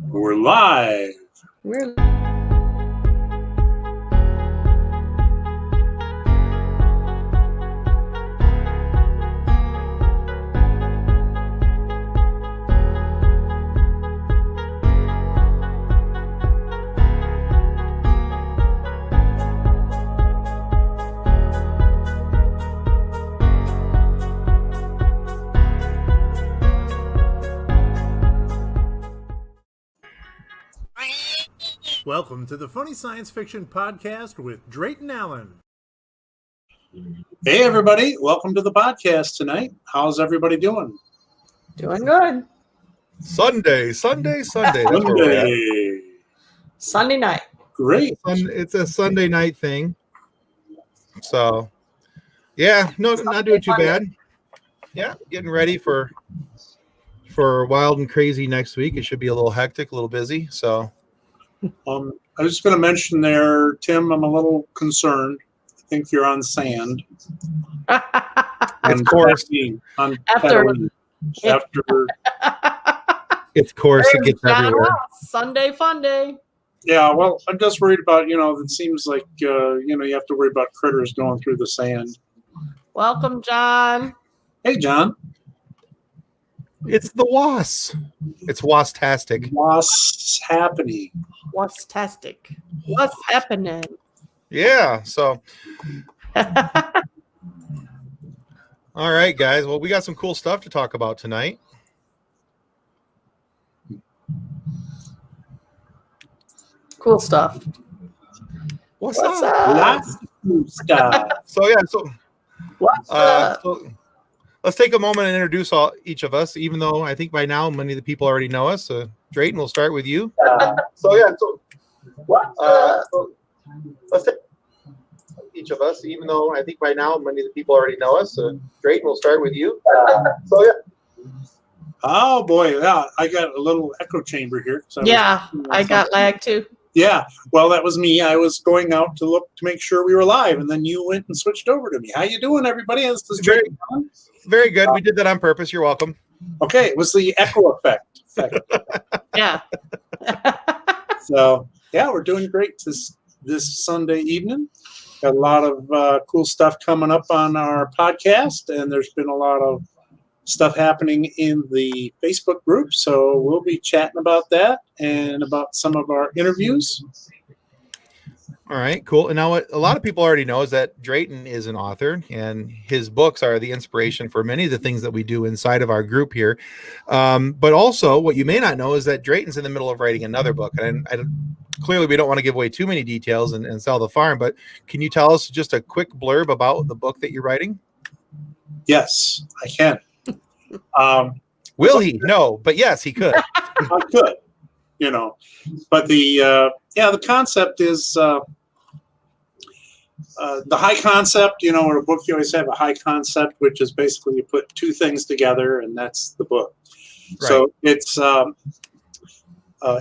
We're live. Welcome to the Funny Science Fiction Podcast with Drayton Allen. Hey, everybody. Welcome to the podcast tonight. How's everybody doing? Doing good. Sunday. That's where we're at. Sunday night. Great. It's a Sunday night thing. So, yeah, not doing too bad. Yeah, getting ready for wild and crazy next week. It should be a little hectic, a little busy. So, I was just going to mention there, Tim, I'm a little concerned. I think you're on sand. Of course. After. Of course, it gets everywhere. Sunday fun day. Yeah, well, I'm just worried about, it seems like, you have to worry about critters going through the sand. Welcome, John. Hey, John. It's the wasp. It's wasp-tastic. What's happening? What's-tastic? What's happening? Yeah, so. All right, guys. Well, we got some cool stuff to talk about tonight. Cool stuff. What's up? Lots of cool stuff. What's up? So let's take a moment and introduce each of us, even though I think by now many of the people already know us. Drayton, we'll start with you. Let's take each of us, even though I think by now many of the people already know us. Drayton, we'll start with you. Oh, boy. Yeah, I got a little echo chamber here. I got lag too. Yeah, well, that was me. I was going out to look to make sure we were live, and then you went and switched over to me. How you doing, everybody? This is very good. We did that on purpose. You're welcome. Okay, it was the echo effect. Yeah. So, yeah, we're doing great this Sunday evening. Got a lot of cool stuff coming up on our podcast, and there's been a lot of stuff happening in the Facebook group, so we'll be chatting about that and about some of our interviews. All right, cool. And now what a lot of people already know is that Drayton is an author, and his books are the inspiration for many of the things that we do inside of our group here. But also, what you may not know is that Drayton's in the middle of writing another book, and clearly we don't want to give away too many details and sell the farm, but can you tell us just a quick blurb about the book that you're writing? Yes, I can. Will he? No, but yes, he could. I could, but the concept is the high concept. In a book you always have a high concept, which is basically you put two things together, and that's the book. Right. So it's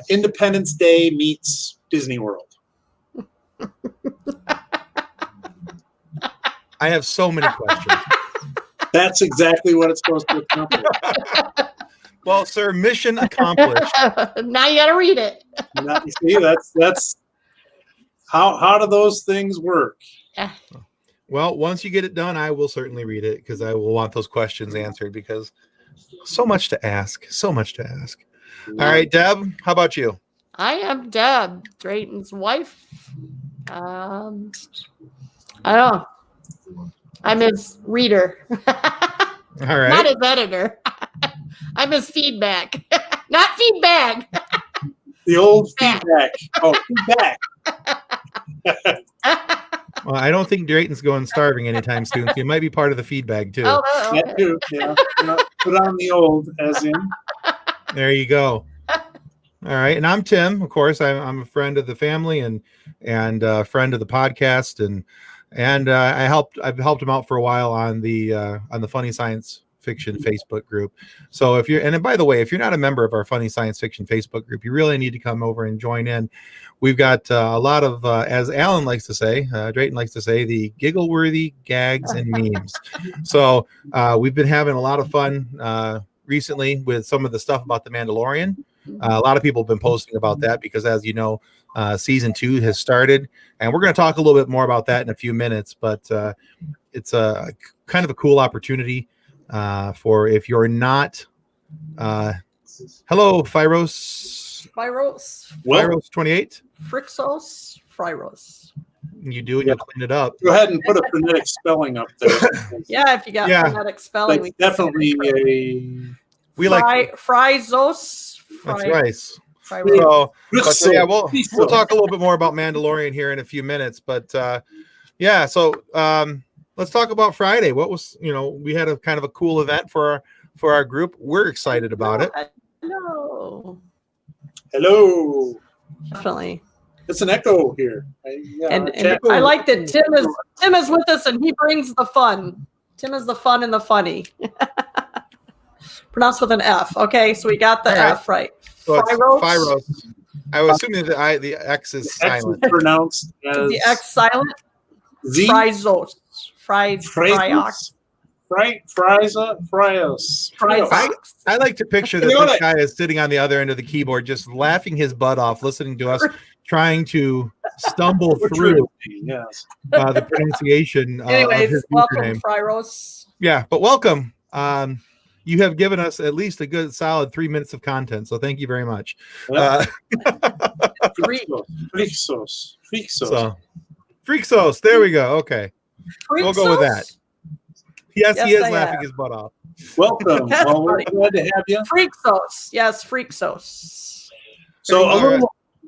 Independence Day meets Disney World. I have so many questions. That's exactly what it's supposed to accomplish. Well, sir, mission accomplished. Now you got to read it. Now, you see, that's how do those things work? Well, once you get it done, I will certainly read it because I will want those questions answered because so much to ask. All right, Deb, how about you? I am Deb, Drayton's wife. I don't know. I'm his reader. All right. Not his editor. I'm his feedback. Not feedback. The old feedback. Oh, feedback. Well, I don't think Drayton's going starving anytime soon. So you might be part of the feedback too. Oh, okay. That too. Yeah. Put on the old, as in. There you go. All right, and I'm Tim. Of course, I'm a friend of the family and a friend of the podcast, and I've helped him out for a while on the Funny Science Fiction Facebook group. So and by the way, if you're not a member of our Funny Science Fiction Facebook group, you really need to come over and join in. We've got a lot of, as Alan likes to say, Drayton likes to say, the giggle-worthy gags and memes. So we've been having a lot of fun recently with some of the stuff about the Mandalorian. A lot of people have been posting about that because, as you know, season 2 has started, and we're going to talk a little bit more about that in a few minutes. But it's a kind of a cool opportunity for if you're not. Hello, Fyros. Fyros 28. Frixos. Fryros. You do and you'll clean it up. Go ahead and put a phonetic spelling up there. Yeah, if you got phonetic spelling, That's definitely we like Fryzos. That's nice. Fryros. So yeah, we'll talk a little bit more about Mandalorian here in a few minutes. But yeah, so let's talk about Friday. What was, we had a kind of a cool event for our group. We're excited about it. Hello. Definitely. It's an echo here. And I like that Tim is with us and he brings the fun. Tim is the fun and the funny. Pronounced with an F. Okay, so we got the F right. So Fyros. I was assuming that the X is silent. X is pronounced as the X silent. Z. Fryzos. Fryos. I like to picture that this guy is sitting on the other end of the keyboard, just laughing his butt off, listening to us, trying to stumble through the pronunciation of his welcome, username. Fryros. Yeah, but welcome. You have given us at least a good solid 3 minutes of content, so thank you very much. Freaksos. There we go. Okay. We'll go with that. Yes, he is laughing his butt off. Welcome. Well, we're glad to have you. Freaksos. Yes, Freaksos. So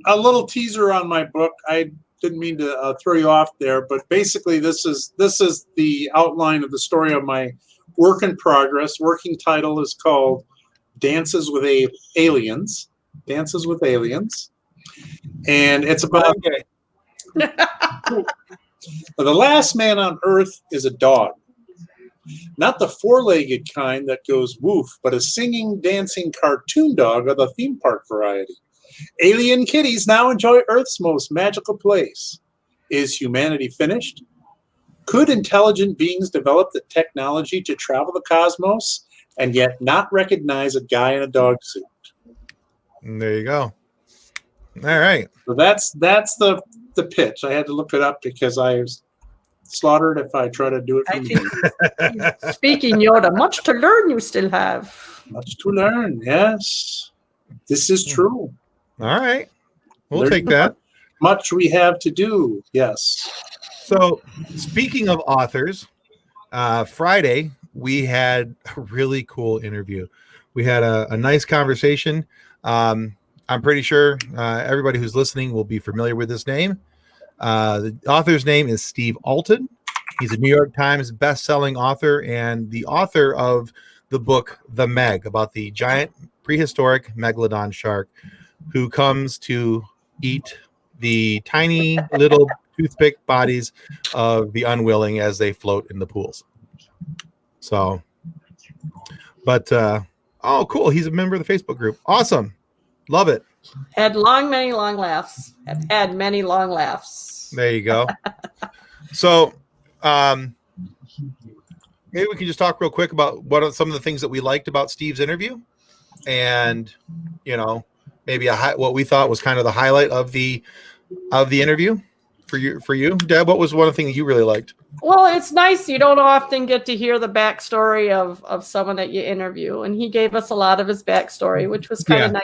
a little teaser on my book. I didn't mean to throw you off there, but basically this is the outline of the story of my work in progress. Working title is called Dances with Aliens. Dances with Aliens. And it's about the last man on Earth is a dog. Not the four-legged kind that goes woof, but a singing, dancing cartoon dog of the theme park variety. Alien kitties now enjoy Earth's most magical place. Is humanity finished? Could intelligent beings develop the technology to travel the cosmos and yet not recognize a guy in a dog suit? And there you go. All right. So that's the pitch. I had to look it up because I was slaughtered if I try to do it from here. Speaking Yoda, much to learn you still have. Much to learn, yes. This is true. All right. We'll take that. Much we have to do, yes. So speaking of authors, Friday, we had a really cool interview. We had a nice conversation. I'm pretty sure everybody who's listening will be familiar with this name. The author's name is Steve Alton. He's a New York Times best-selling author and the author of the book The Meg, about the giant prehistoric megalodon shark who comes to eat the tiny little toothpick bodies of the unwilling as they float in the pools. So, but oh, cool. He's a member of the Facebook group. Awesome. Love it. Had many long laughs. Have had many long laughs. There you go. So, maybe we can just talk real quick about what are some of the things that we liked about Steve's interview, and maybe what we thought was kind of the highlight of the interview for you. Deb, what was one of the things you really liked? Well, it's nice. You don't often get to hear the backstory of someone that you interview, and he gave us a lot of his backstory, which was kind of nice.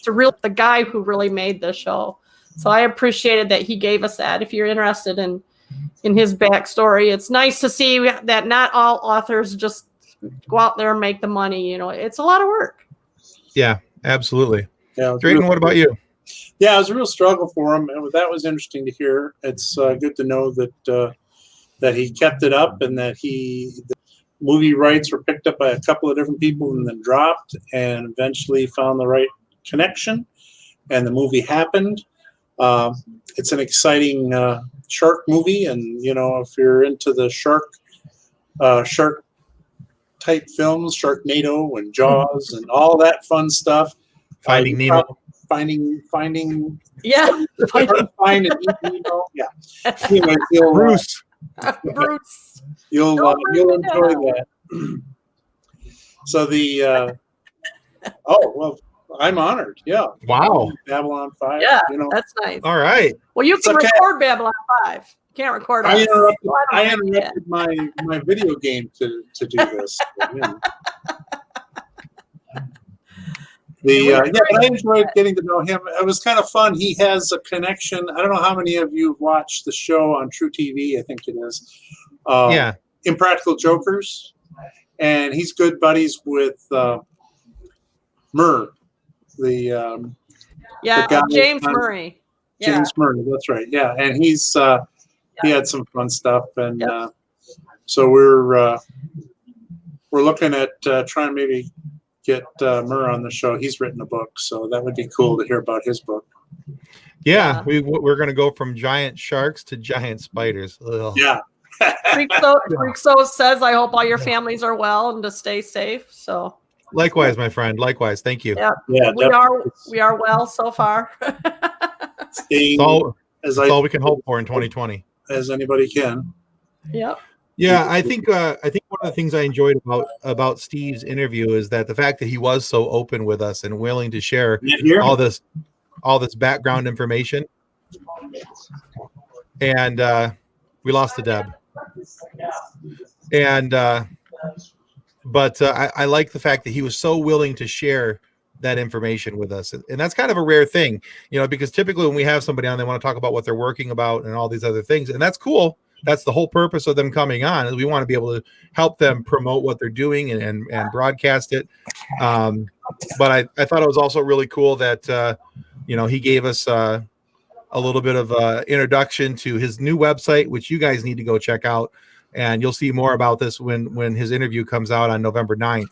The guy who really made the show. So I appreciated that he gave us that. If you're interested in his backstory, it's nice to see that not all authors just go out there and make the money. It's a lot of work. Yeah, absolutely. Yeah, Drayton, what about you? Yeah, it was a real struggle for him. And that was interesting to hear. It's good to know that he kept it up and that the movie rights were picked up by a couple of different people and then dropped, and eventually found the right connection, and the movie happened. It's an exciting shark movie, and if you're into the shark type films, Sharknado and Jaws and all that fun stuff, Finding Nemo, finding find and eat Nemo, yeah. Anyway, Bruce, you'll enjoy that. So the oh well, I'm honored. Yeah. Wow. Babylon 5. Yeah, You know, that's nice. All right. Well, you It's can okay. record Babylon 5. You can't record I us. interrupted, Well, I I don't know interrupted my video game to do this. You know. Yeah, but I enjoyed getting to know him. It was kind of fun. He has a connection. I don't know how many of you have watched the show on True TV. I think it is. Yeah. Impractical Jokers, and he's good buddies with Murr, the guy James on- Murray. James Murray. That's right. Yeah, and he's he had some fun stuff, and so we're looking at trying to maybe get Murr on the show. He's written a book, so that would be cool to hear about his book. Yeah. We're going to go from giant sharks to giant spiders. Ugh. Yeah. Freakso says, I hope all your families are well and to stay safe. So Likewise, my friend. Likewise. Thank you. Yeah, we are well so far. staying That's all we can hope for in 2020. as anybody can. Yep. Yeah, I think one of the things I enjoyed about Steve's interview is that the fact that he was so open with us and willing to share all this background information. And we lost the Deb. And but I like the fact that he was so willing to share that information with us, and that's kind of a rare thing, because typically when we have somebody on, they want to talk about what they're working about and all these other things, and that's cool. That's the whole purpose of them coming on, is we want to be able to help them promote what they're doing and broadcast it. But I thought it was also really cool that he gave us a little bit of introduction to his new website, which you guys need to go check out, and you'll see more about this when his interview comes out on November 9th.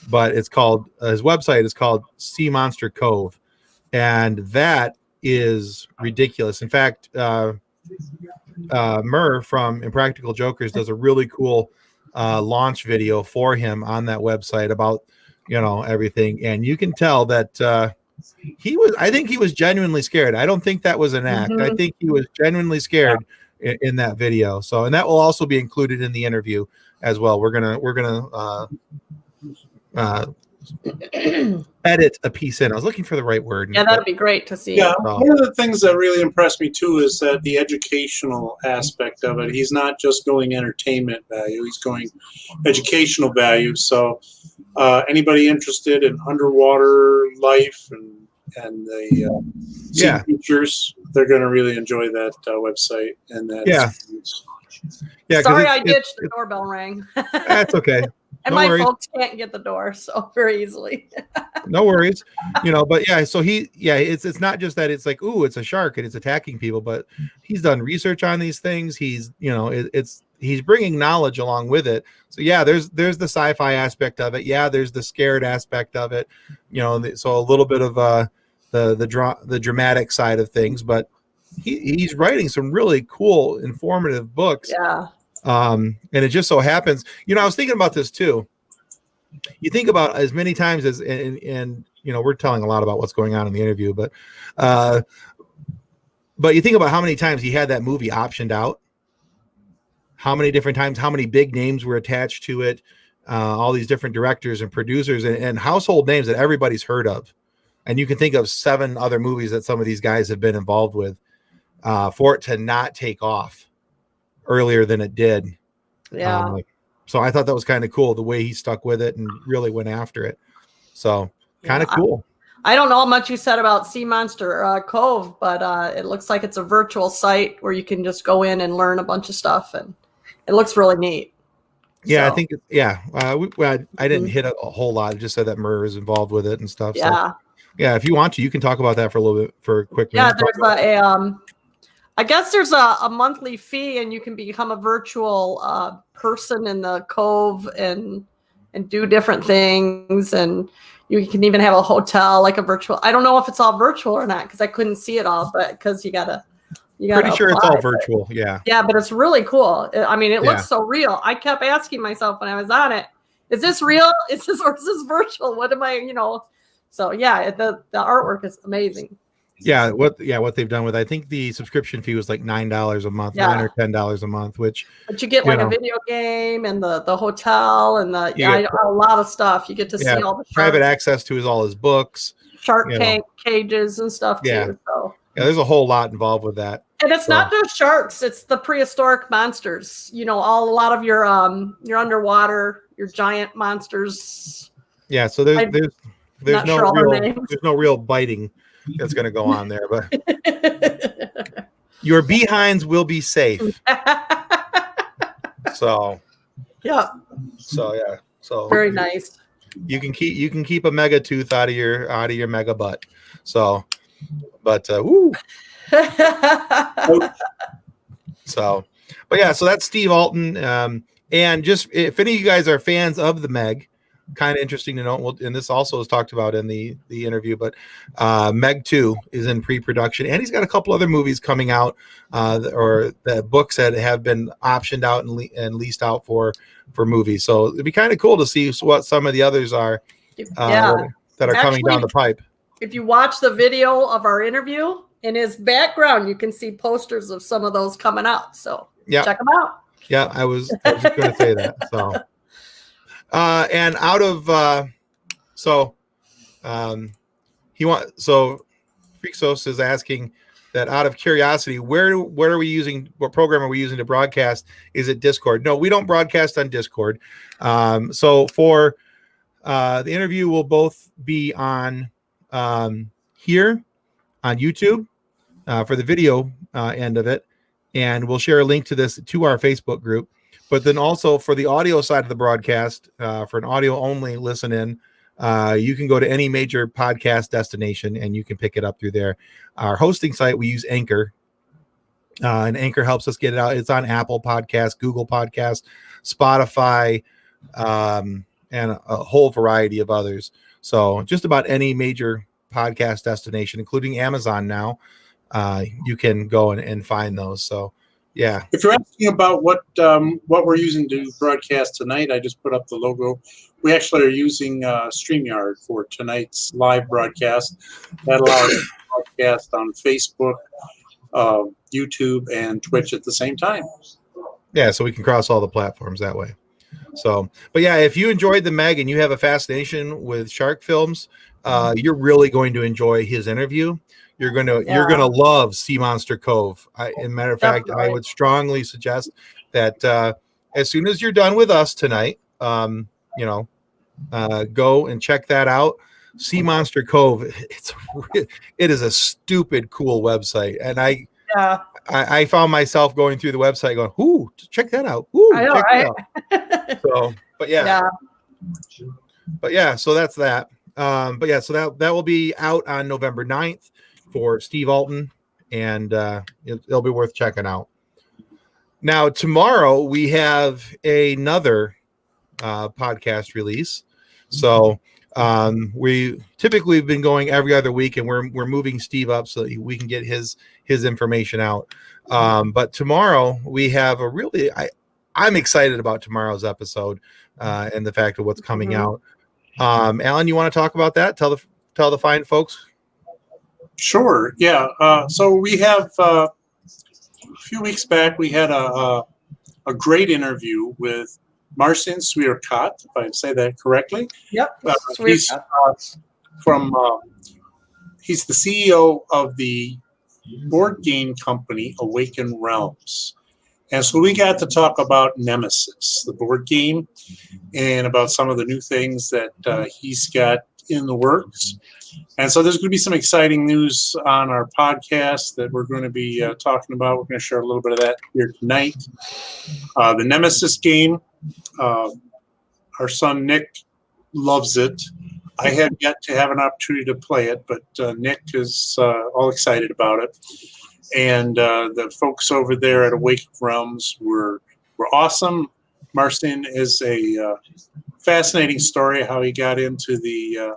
But it's called his website is called Sea Monster Cove, and that is ridiculous. In fact, Murr from Impractical Jokers does a really cool launch video for him on that website about everything, and you can tell that I think he was genuinely scared. I don't think that was an act. I think he was genuinely scared in that video. So, and that will also be included in the interview as well. We're gonna edit a piece in. I was looking for the right word. Yeah, that'd be great to see. Yeah, one of the things that really impressed me too is that the educational aspect of it. He's not just going entertainment value; he's going educational value. So, anybody interested in underwater life and the sea creatures, they're going to really enjoy that website and that. Yeah. Sorry, I ditched the doorbell rang. That's okay. And no my worries. folks can't get the door so very easily. No worries. But yeah, so it's not just that it's like, ooh, it's a shark and it's attacking people, but he's done research on these things. He's, he's bringing knowledge along with it. So yeah, there's the sci-fi aspect of it. Yeah, there's the scared aspect of it. So a little bit of the dramatic side of things, but he's writing some really cool, informative books. Yeah. And it just so happens, I was thinking about this too. You think about as many times as, and we're telling a lot about what's going on in the interview, but you think about how many times he had that movie optioned out, how many different times, how many big names were attached to it, all these different directors and producers and household names that everybody's heard of. And you can think of 7 other movies that some of these guys have been involved with, for it to not take off earlier than it did. Yeah. So I thought that was kind of cool, the way he stuck with it and really went after it. So kind of cool. I don't know how much you said about Sea Monster Cove, but it looks like it's a virtual site where you can just go in and learn a bunch of stuff, and it looks really neat. Yeah, so. I think, I didn't hit a whole lot. I just said that Murr is involved with it and stuff. Yeah. So, yeah, if you want to, you can talk about that for a little bit, for a quick minute. Yeah, I guess there's a monthly fee, and you can become a virtual person in the cove and do different things, and you can even have a hotel, like a virtual. I don't know if it's all virtual or not because I couldn't see it all, but because you gotta. Pretty sure it's all virtual. Yeah. Yeah, but it's really cool. I mean, it looks so real. I kept asking myself when I was on it, "Is this real? Or is this virtual? What am I?" So yeah, the artwork is amazing. what they've done with, I think the subscription fee was like $9 a month, $9 or $10 a month, which but you get like a video game and the hotel and a lot of stuff. You get to see all the private access to all his books, Shark Tank cages and stuff too. So there's a whole lot involved with that. And it's not just sharks; it's the prehistoric monsters. A lot of your underwater, your giant monsters. Yeah, so there's no real biting that's going to go on there, but your behinds will be safe. So very nice. You can keep a mega tooth out of your mega butt. So, but woo. So that's Steve Alton. And just if any of you guys are fans of the Meg, kind of interesting to know. And this also is talked about in the interview, but Meg 2 is in pre-production, and he's got a couple other movies coming out, or the books that have been optioned out and leased out for movies. So it'd be kind of cool to see what some of the others are that are coming down the pipe. If you watch the video of our interview, in his background, you can see posters of some of those coming out. So check them out. Yeah, I was just going to say that. So, and out of Freaksos is asking that out of curiosity, what program are we using to broadcast? Is it Discord? No, we don't broadcast on Discord. So for the interview will both be on here on YouTube for the video end of it. And we'll share a link to this to our Facebook group. But then also for the audio side of the broadcast, for an audio only listen in, you can go to any major podcast destination and you can pick it up through there. Our hosting site, we use Anchor. And Anchor helps us get it out. It's on Apple Podcasts, Google Podcasts, Spotify, and a whole variety of others. So just about any major podcast destination, including Amazon now, you can go and find those. So yeah, if you're asking about what we're using to broadcast tonight, I just put up the logo. We actually are using StreamYard for tonight's live broadcast. That allows us to broadcast on Facebook, YouTube, and Twitch at the same time. Yeah, so we can cross all the platforms that way. So, but yeah, if you enjoyed the Meg and you have a fascination with shark films, you're really going to enjoy his interview. You're gonna love Sea Monster Cove. Matter of fact, I would strongly suggest that as soon as you're done with us tonight, go and check that out. Sea Monster Cove. It is a stupid cool website, and I found myself going through the website going, "Ooh, check that out! Ooh, check that out!" So, so that's that. So that will be out on November 9th. For Steve Alton, and it'll be worth checking out. Now, tomorrow we have another podcast release. So we typically have been going every other week, and we're moving Steve up so that we can get his information out. But tomorrow we have I'm excited about tomorrow's episode and the fact of what's coming out. Alan, you want to talk about that? Tell the fine folks. Sure. Yeah. So we have a few weeks back, we had a great interview with Marcin Swierkat, if I say that correctly. Yep. He's he's the CEO of the board game company Awaken Realms. And so we got to talk about Nemesis, the board game, and about some of the new things that he's got in the works. And so there's going to be some exciting news on our podcast that we're going to be talking about. We're going to share a little bit of that here tonight. The Nemesis game, our son Nick loves it. I have yet to have an opportunity to play it, but Nick is all excited about it. And the folks over there at Awake Realms were awesome. Marcin is a fascinating story how he got into the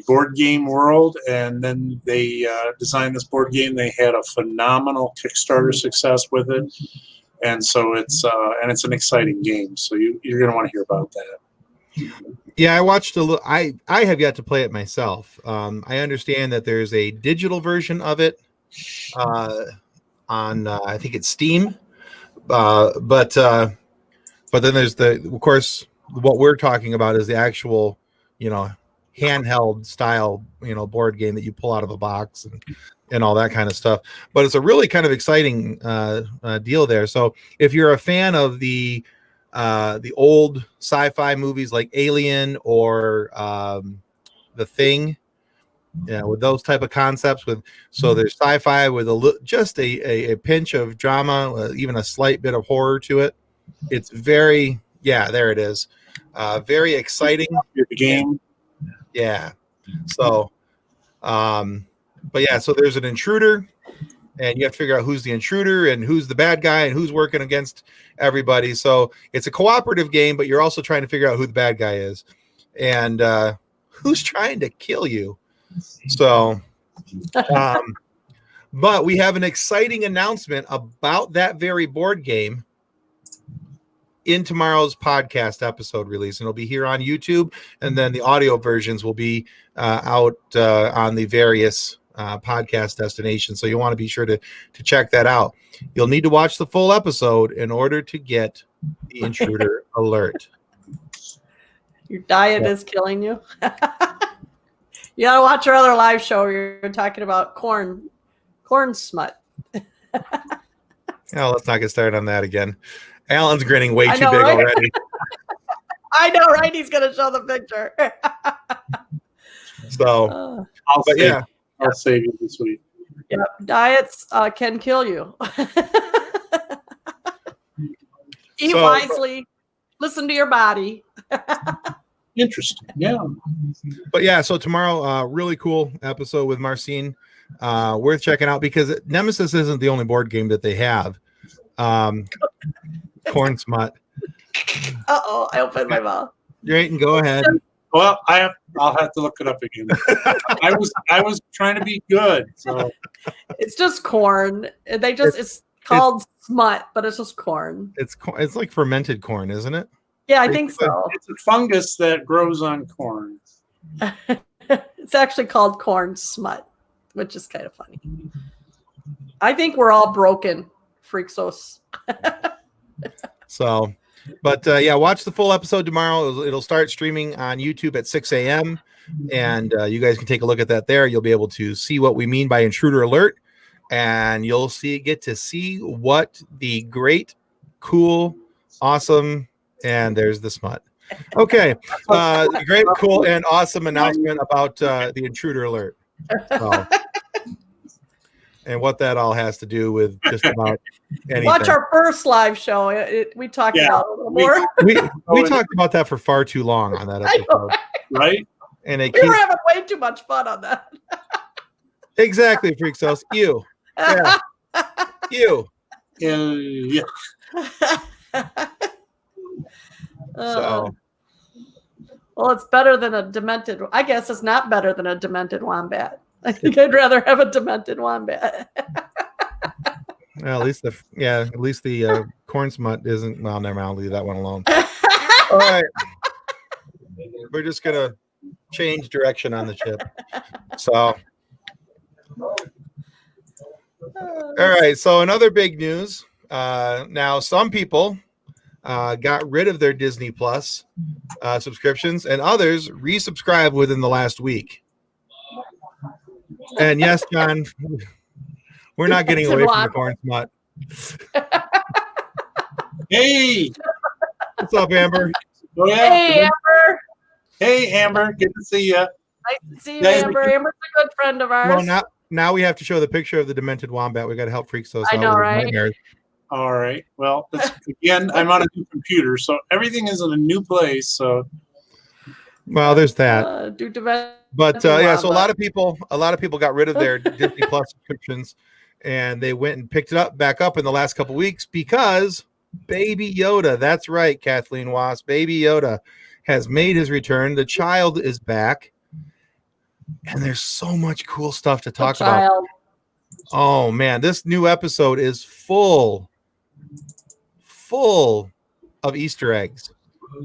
board game world, and then they designed this board game. They had a phenomenal Kickstarter success with it, and so it's an exciting game. So you're going to want to hear about that. Yeah, I watched a little. I have yet to play it myself. I understand that there's a digital version of it on I think it's Steam, but then there's of course, what we're talking about is the actual, handheld style, board game that you pull out of a box and all that kind of stuff. But it's a really kind of exciting deal there. So if you're a fan of the old sci-fi movies like Alien or The Thing, with those type of concepts, there's sci-fi with just a pinch of drama, even a slight bit of horror to it. It's very, there it is. Very exciting. The game. Yeah. So, so there's an intruder, and you have to figure out who's the intruder and who's the bad guy and who's working against everybody. So it's a cooperative game, but you're also trying to figure out who the bad guy is and who's trying to kill you. So, but we have an exciting announcement about that very board game in tomorrow's podcast episode release, and it'll be here on YouTube, and then the audio versions will be out on the various podcast destinations. So you'll want to be sure to check that out. You'll need to watch the full episode in order to get the intruder alert. Your diet is killing you. You gotta watch our other live show where you're talking about corn smut. Let's not get started on that again. Alan's grinning way too big right? already. I know, right? He's gonna show the picture. So, I'll save you this week. Yep, diets can kill you. Eat wisely. Listen to your body. Interesting. Yeah. But so tomorrow, really cool episode with Marcin. Worth checking out because Nemesis isn't the only board game that they have. Corn smut. Uh-oh, I opened my mouth. Drayton, go ahead. Well, I'll have to look it up again. I was trying to be good. So it's just corn. It's called smut, but it's just corn. It's like fermented corn, isn't it? Yeah, I think so. It's a fungus that grows on corn. It's actually called corn smut, which is kind of funny. I think we're all broken, Freaksos. So, but watch the full episode tomorrow. It'll start streaming on YouTube at 6 a.m. And you guys can take a look at that there. You'll be able to see what we mean by intruder alert, and you'll get to see what the great, cool, awesome, and there's the smut. Okay, the great, cool, and awesome announcement about the intruder alert. So, and what that all has to do with just about anything. Watch our first live show. We talked about it a little more. We talked about that for far too long on that episode. Know, right? And we were having way too much fun on that. Exactly, Freaksos. You. Yeah. You. Yeah. So. Well, it's better than a demented. I guess it's not better than a demented wombat. I think I'd rather have a demented wombat. Well, at least the corn smut isn't. Well, never mind. I'll leave that one alone. All right, we're just gonna change direction on the ship. So, all right. So another big news. Now, some people got rid of their Disney Plus subscriptions, and others resubscribed within the last week. And yes, John, we're not getting away from the corn smut. Hey, what's up, Amber? Oh, yeah. Hey, Amber. Hey, Amber. Good to see you. Nice to see you, Amber. Amber's a good friend of ours. Well, now we have to show the picture of the demented wombat. We got to help Freaksos. I know, right? Nightmares. All right. Well, again, I'm on a new computer, so everything is in a new place. So, well, there's that. But so a lot of people got rid of their Disney Plus subscriptions, and they went and picked it back up in the last couple of weeks because Baby Yoda. That's right, Kathleen Wass. Baby Yoda has made his return. The child is back, and there's so much cool stuff to talk about. Oh man, this new episode is full of Easter eggs.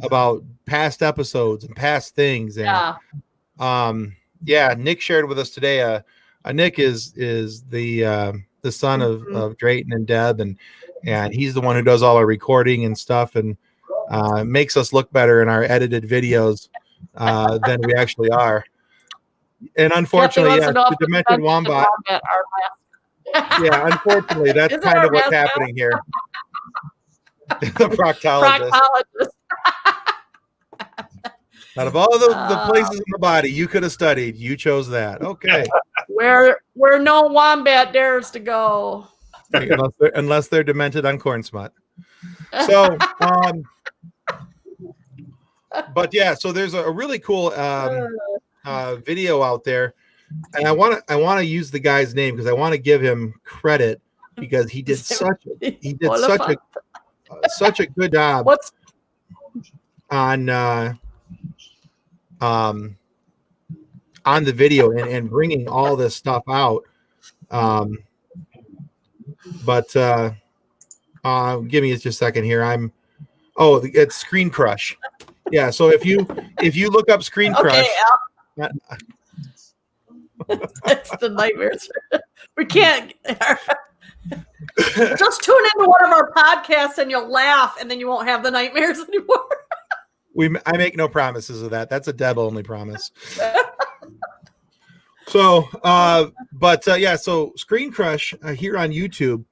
about past episodes and past things. And Nick shared with us today. Nick is the son of Drayton and Deb, and he's the one who does all our recording and stuff, and makes us look better in our edited videos than we actually are. And unfortunately, the Demented Wombat. Yeah, unfortunately, that's kind of what's happening here. The proctologist. Out of all the places in the body you could have studied, you chose that. Okay. Where no wombat dares to go. Unless they're demented on corn smut. So, but yeah, so there's a really cool video out there, and I want to use the guy's name because I want to give him credit because he did such a good job on the video and bringing all this stuff out. But give me just a second here. It's Screen Crush. Yeah, so if you look up Screen Crush, that's the nightmares. We can't just tune into one of our podcasts and you'll laugh and then you won't have the nightmares anymore. I make no promises of that. That's a Deb only promise. So, so Screen Crush here on YouTube,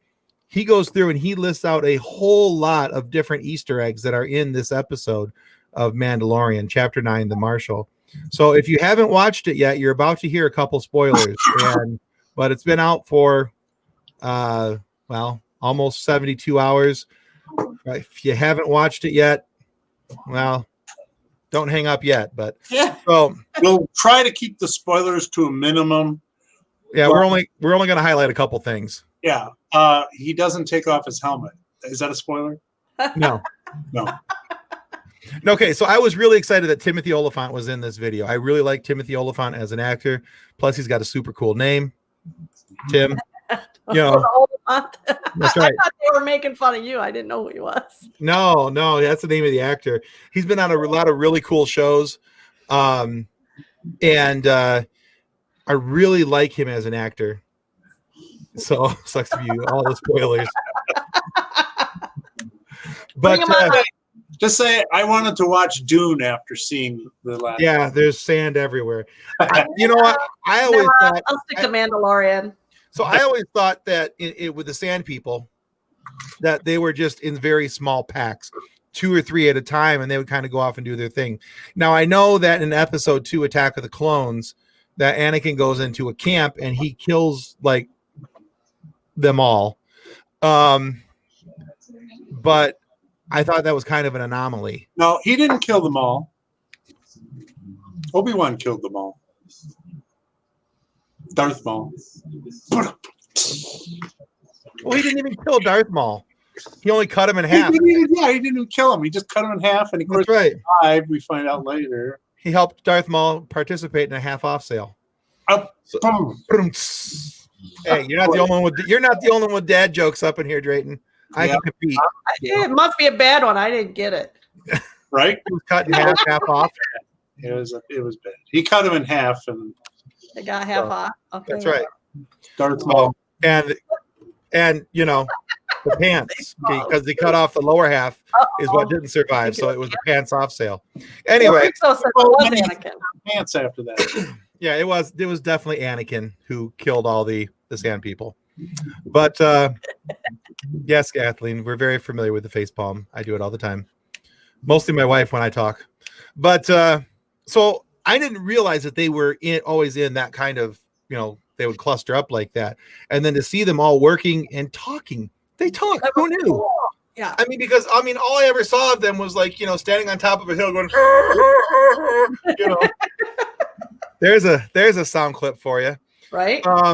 he goes through and he lists out a whole lot of different Easter eggs that are in this episode of Mandalorian, Chapter 9, The Marshal. So if you haven't watched it yet, you're about to hear a couple spoilers. But it's been out for, almost 72 hours. If you haven't watched it yet, well, don't hang up yet. But so we'll try to keep the spoilers to a minimum. Yeah, we're only going to highlight a couple things. Yeah, he doesn't take off his helmet. Is that a spoiler? No. Okay, so I was really excited that Timothy Olyphant was in this video. I really like Timothy Olyphant as an actor. Plus, he's got a super cool name, Tim. You know, that's right. I thought they were making fun of you. I didn't know who he was. No, that's the name of the actor. He's been on a lot of really cool shows, and I really like him as an actor. So sucks to be all the spoilers. But just say I wanted to watch Dune after seeing the last. Yeah, there's sand everywhere. You know what? I always thought I'll stick to Mandalorian. So I always thought that with the Sand People, that they were just in very small packs, 2 or 3 at a time, and they would kind of go off and do their thing. Now I know that in Episode 2, Attack of the Clones, that Anakin goes into a camp and he kills like them all. But I thought that was kind of an anomaly. No, he didn't kill them all. Obi-Wan killed them all. Darth Maul. Well, he didn't even kill Darth Maul. He only cut him in half. He didn't even kill him. He just cut him in half, and of course, right. Died, we find out later. He helped Darth Maul participate in a half-off sale. Hey, you're not the only one with dad jokes up in here, Drayton. I can compete. It must be a bad one. I didn't get it. Right? It was cut in half off. It was bad. He cut him in half, and they got half off. Okay. That's right. Darth Maul. And you know, the pants, because they cut off the lower half is what didn't survive. So it was the pants off sale. Anyway, pants after that. Yeah, it was definitely Anakin who killed all the Sand People. But yes, Kathleen, we're very familiar with the facepalm. I do it all the time. Mostly my wife when I talk. But so I didn't realize that they were always in that kind of, they would cluster up like that. And then to see them all working and talking, they talk. Who knew? Yeah. I mean, because all I ever saw of them was like, standing on top of a hill going, There's a sound clip for you. Right. I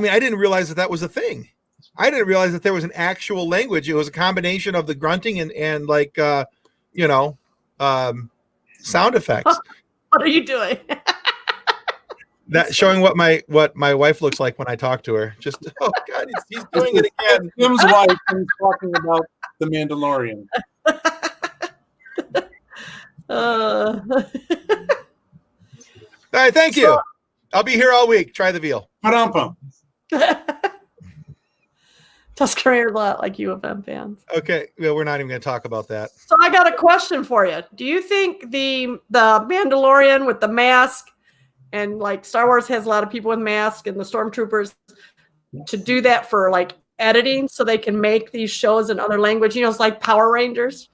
mean, I didn't realize that was a thing. I didn't realize that there was an actual language. It was a combination of the grunting and like, sound effects. What are you doing? That showing what my wife looks like when I talk to her. Just, oh God, he's doing it again. Tim's wife is talking about the Mandalorian. Uh, All right, thank you. I'll be here all week. Try the veal. Ba-dum-bum. Tuscany a lot like U of M fans. Okay, well, we're not even going to talk about that. So I got a question for you. Do you think the Mandalorian with the mask, and like Star Wars has a lot of people with masks, and the stormtroopers, to do that for like editing so they can make these shows in other language? You know, it's like Power Rangers.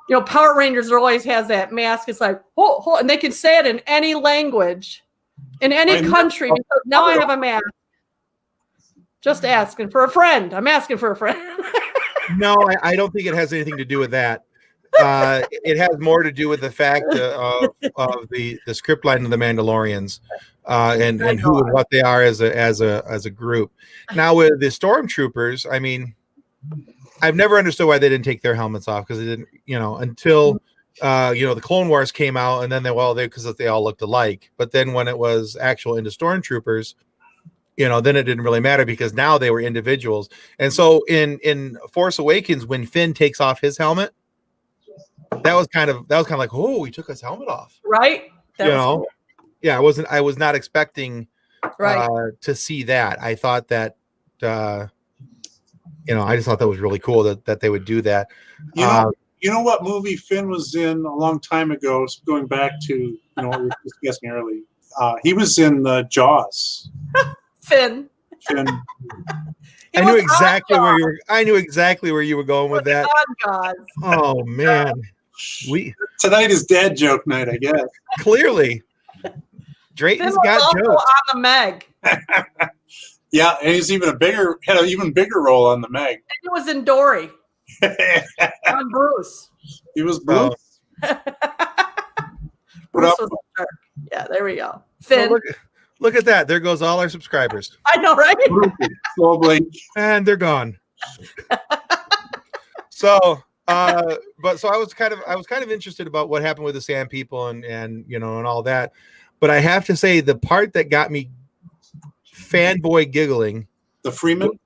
You know, Power Rangers always has that mask. It's like, and they can say it in any language, in any country, because now I have a mask. Just asking for a friend. I'm asking for a friend. No, I don't think it has anything to do with that. It has more to do with the fact of the script line of the Mandalorians and who and what they are as a group. Now with the stormtroopers, I mean, I've never understood why they didn't take their helmets off, because they didn't, until the Clone Wars came out, and then because they all looked alike. But then when it was actual into stormtroopers, then it didn't really matter, because now they were individuals. And so in Force Awakens, when Finn takes off his helmet, that was kind of like, oh, he took his helmet off, right? Cool. Yeah, I was not expecting to see that. I thought that I just thought that was really cool that they would do that. You know what movie Finn was in a long time ago, going back to what we were discussing earlier. He was in Jaws. Finn. I knew exactly where you were going with that. Oh man, tonight is dad joke night, I guess. Clearly, Drayton's got jokes on the Meg. Yeah, and he's had an even bigger role on the Meg. And he was in Dory. On Bruce. He was Bruce. Bruce was a shark. Yeah, there we go. Finn. Oh, look at that. There goes all our subscribers. I know, right? And they're gone. So I was kind of interested about what happened with the Sand People and all that. But I have to say, the part that got me fanboy giggling. The Fremen?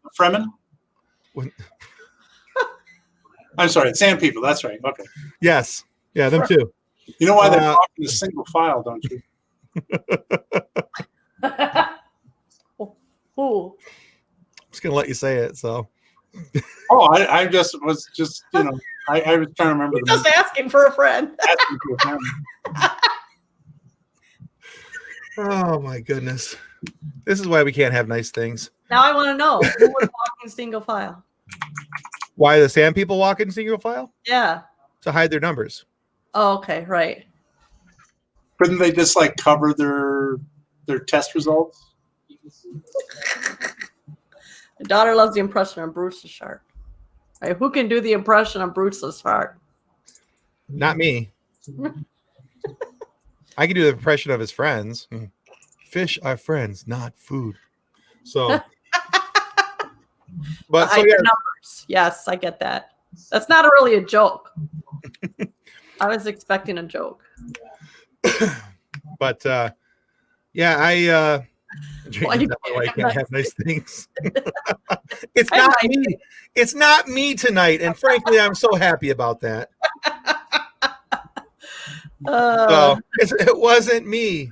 I'm sorry, Sand People. That's right. Okay. Yes. Yeah, them too. You know why they're talking in single file, don't you? I'm just gonna let you say it. So. I was I was trying to remember. Just asking for a friend. Oh my goodness! This is why we can't have nice things. Now I want to know who was walking single file. Why the Sand People walk in single file? Yeah. To hide their numbers. Oh, okay, right. Couldn't they just cover their test results? My daughter loves the impression of Bruce's shark. Right, who can do the impression of Bruce's shark? Not me. I can do the impression of his friends. Fish are friends, not food. So, but numbers. Yes, I get that. That's not really a joke. I was expecting a joke. But I can't have nice things. It's not me. It's not me tonight, and frankly, I'm so happy about that. It wasn't me.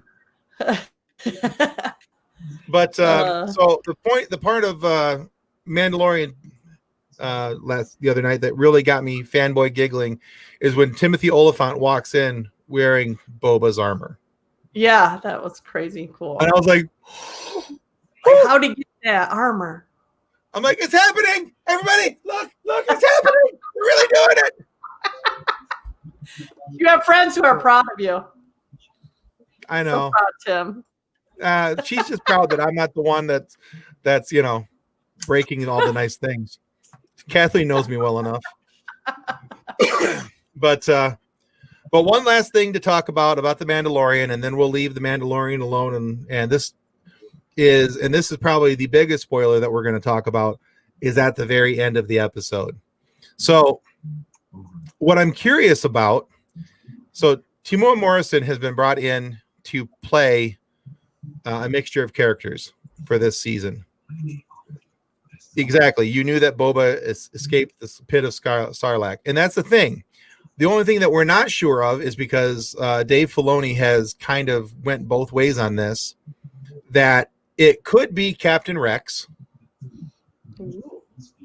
But so the part of Mandalorian the other night that really got me fanboy giggling is when Timothy Oliphant walks in wearing Boba's armor. Yeah, that was crazy cool. And I was like, how did he get that armor? I'm like, it's happening. Everybody, look, it's happening. We're really doing it. You have friends who are proud of you. I know. So proud, Tim. She's just proud that I'm not the one that's breaking all the nice things. Kathleen knows me well enough. But one last thing to talk about the Mandalorian, and then we'll leave the Mandalorian alone. And this is probably the biggest spoiler that we're going to talk about, is at the very end of the episode. So what I'm curious about, so Timur Morrison has been brought in to play a mixture of characters for this season. Exactly. You knew that Boba escaped the pit of Sarlacc. And that's the thing. The only thing that we're not sure of is because Dave Filoni has kind of went both ways on this, that it could be Captain Rex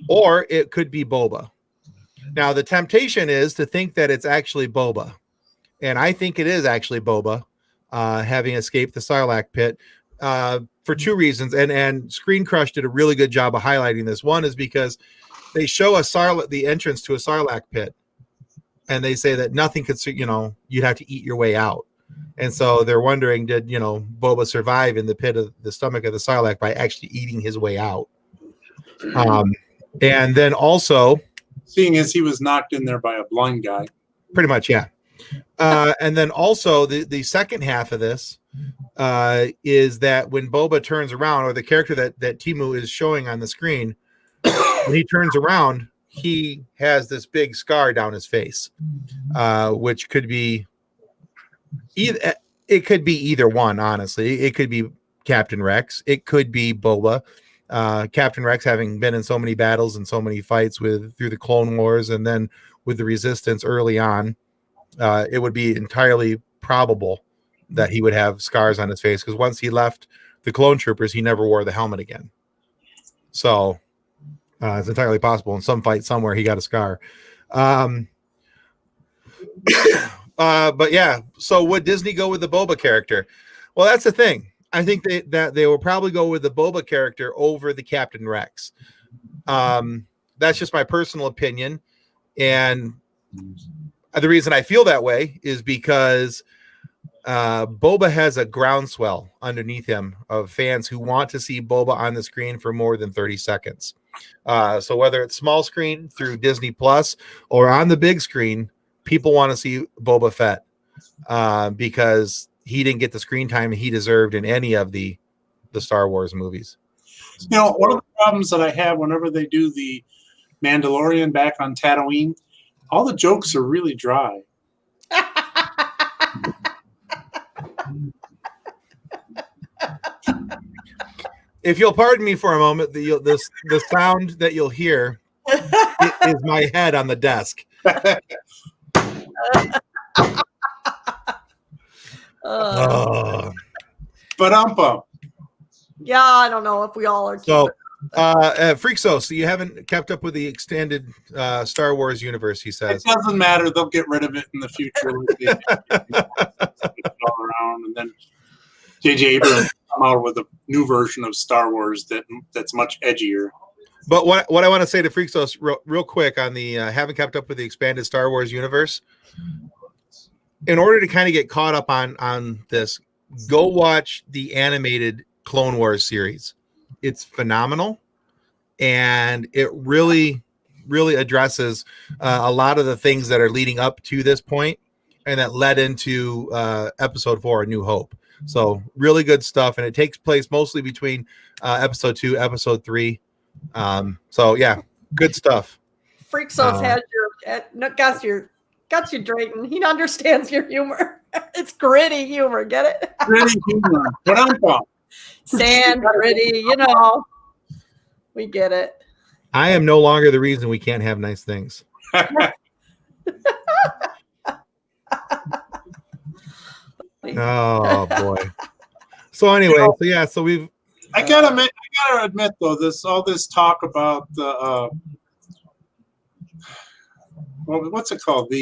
or it could be Boba. Now, the temptation is to think that it's actually Boba. And I think it is actually Boba, having escaped the Sarlacc pit for two reasons. And Screen Crush did a really good job of highlighting this. One is because they show the entrance to a Sarlacc pit. And they say that nothing could, you'd have to eat your way out. And so they're wondering, did, Boba survive in the pit of the stomach of the Sarlacc by actually eating his way out? And then also, seeing as he was knocked in there by a blind guy. Pretty much, yeah. And then also the second half of this is that when Boba turns around, or the character that Timu is showing on the screen, when he turns around, he has this big scar down his face, which could be either one, honestly. It could be Captain Rex. It could be Boba. Captain Rex, having been in so many battles and so many fights through the Clone Wars and then with the Resistance early on, it would be entirely probable that he would have scars on his face, because once he left the Clone Troopers, he never wore the helmet again. So it's entirely possible in some fight somewhere he got a scar. But yeah, so would Disney go with the Boba character? Well, that's the thing. I think that they will probably go with the Boba character over the Captain Rex. That's just my personal opinion. And the reason I feel that way is because Boba has a groundswell underneath him of fans who want to see Boba on the screen for more than 30 seconds. So whether it's small screen through Disney Plus or on the big screen, people want to see Boba Fett because he didn't get the screen time he deserved in any of the Star Wars movies. One of the problems that I have whenever they do the Mandalorian back on Tatooine, all the jokes are really dry. If you'll pardon me for a moment, the sound that you'll hear is my head on the desk. But yeah, I don't know if we all are. So, Freakso, so you haven't kept up with the extended Star Wars universe, he says. It doesn't matter. They'll get rid of it in the future. All around, and then J.J. Abrams come out with a new version of Star Wars that's much edgier. But what I want to say to Freaksos real quick on the haven't kept up with the expanded Star Wars universe, in order to kind of get caught up on this, go watch the animated Clone Wars series. It's phenomenal, and it really, really addresses a lot of the things that are leading up to this point and that led into Episode 4, A New Hope. So really good stuff, and it takes place mostly between Episode 2, Episode 3. So yeah, good stuff. Freaksos has got you, Drayton. He understands your humor. It's gritty humor. Get it? Gritty humor. Sand, gritty. We get it. I am no longer the reason we can't have nice things. Oh boy. So anyway, so we've. I gotta admit though, all this talk about the what's it called?